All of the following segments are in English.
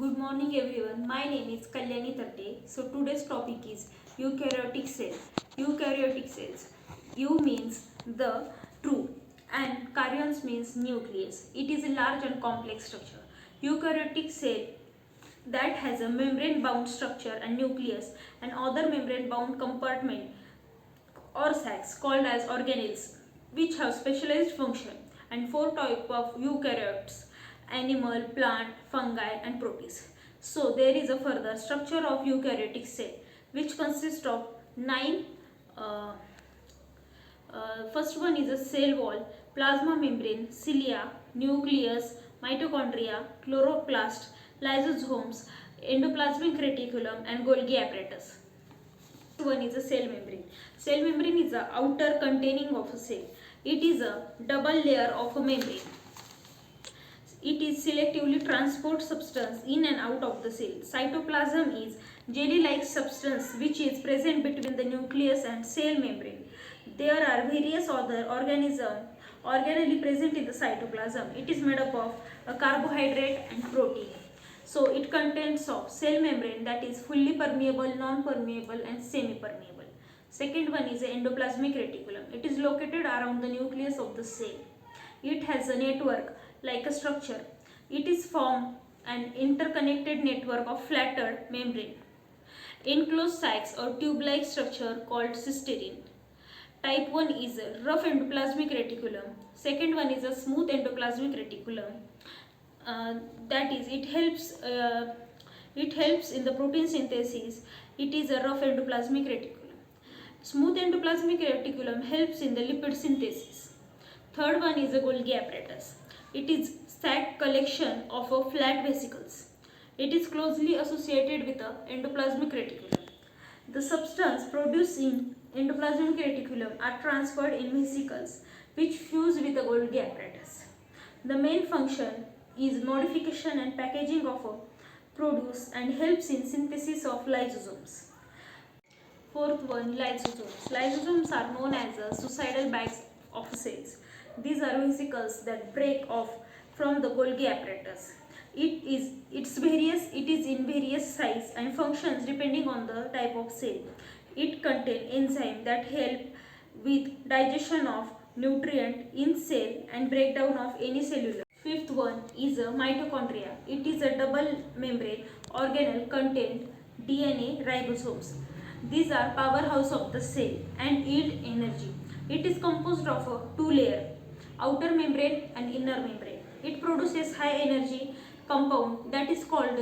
Good morning everyone. My name is Kalyani Tatte. So today's topic is eukaryotic cells. Eukaryotic cells. Eu means the true and karyons means nucleus. It is a large and complex structure. Eukaryotic cell that has a membrane bound structure and nucleus and other membrane bound compartment or sacs called as organelles which have specialized function, and four type of eukaryotes: animal, plant, fungi and protists. So there is a further structure of eukaryotic cell which consists of nine. uh, First one is a cell wall, plasma membrane, cilia, nucleus, mitochondria, chloroplast, lysosomes, endoplasmic reticulum and Golgi apparatus. One is a cell membrane. Cell membrane is the outer containing of a cell. It is a double layer of a membrane. It is selectively transport substance in and out of the cell. Cytoplasm is jelly-like substance which is present between the nucleus and cell membrane. There are various other organisms organelles present in the cytoplasm. It is made up of a carbohydrate and protein. So it contains of cell membrane, that is fully permeable, non-permeable and semi-permeable. Second one is endoplasmic reticulum. It is located around the nucleus of the cell. It has a network like a structure. It is formed an interconnected network of flattered membrane, enclosed sacs or tube-like structure called cisterine. Type 1 is a rough endoplasmic reticulum. Second one is a smooth endoplasmic reticulum. That is, it helps in the protein synthesis. It is a rough endoplasmic reticulum. Smooth endoplasmic reticulum helps in the lipid synthesis. Third one is a Golgi apparatus. It is sac collection of a flat vesicles. It is closely associated with the endoplasmic reticulum. The substance produced in endoplasmic reticulum are transferred in vesicles which fuse with the Golgi apparatus. The main function is modification and packaging of a produce and helps in synthesis of lysosomes. Fourth one, lysosomes. Lysosomes are known as suicidal bags of cells. These are vesicles that break off from the Golgi apparatus. It is in various size and functions depending on the type of cell. It contains enzymes that help with digestion of nutrient in cell and breakdown of any cellular. Fifth one is a mitochondria. It is a double membrane organelle contained DNA ribosomes. These are powerhouse of the cell and yield energy. It is composed of a two layer, outer membrane and inner membrane. It produces high energy compound that is called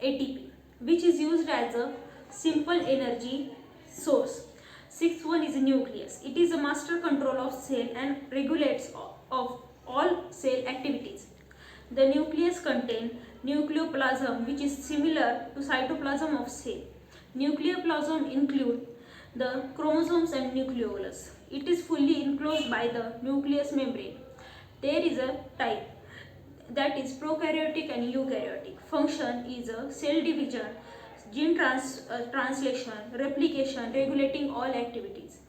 ATP, which is used as a simple energy source. Sixth one is a nucleus. It is a master control of cell and regulates of all cell activities. The nucleus contains nucleoplasm, which is similar to cytoplasm of cell. Nucleoplasm include the chromosomes and nucleolus. It is fully enclosed by the nucleus membrane. There is a type, that is prokaryotic and eukaryotic. Function is a cell division, gene translation, replication, regulating all activities.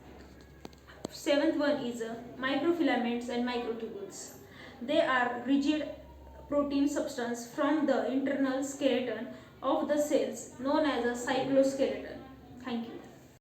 Seventh one is microfilaments and microtubules. They are rigid protein substance from the internal skeleton of the cells known as a cytoskeleton. Thank you.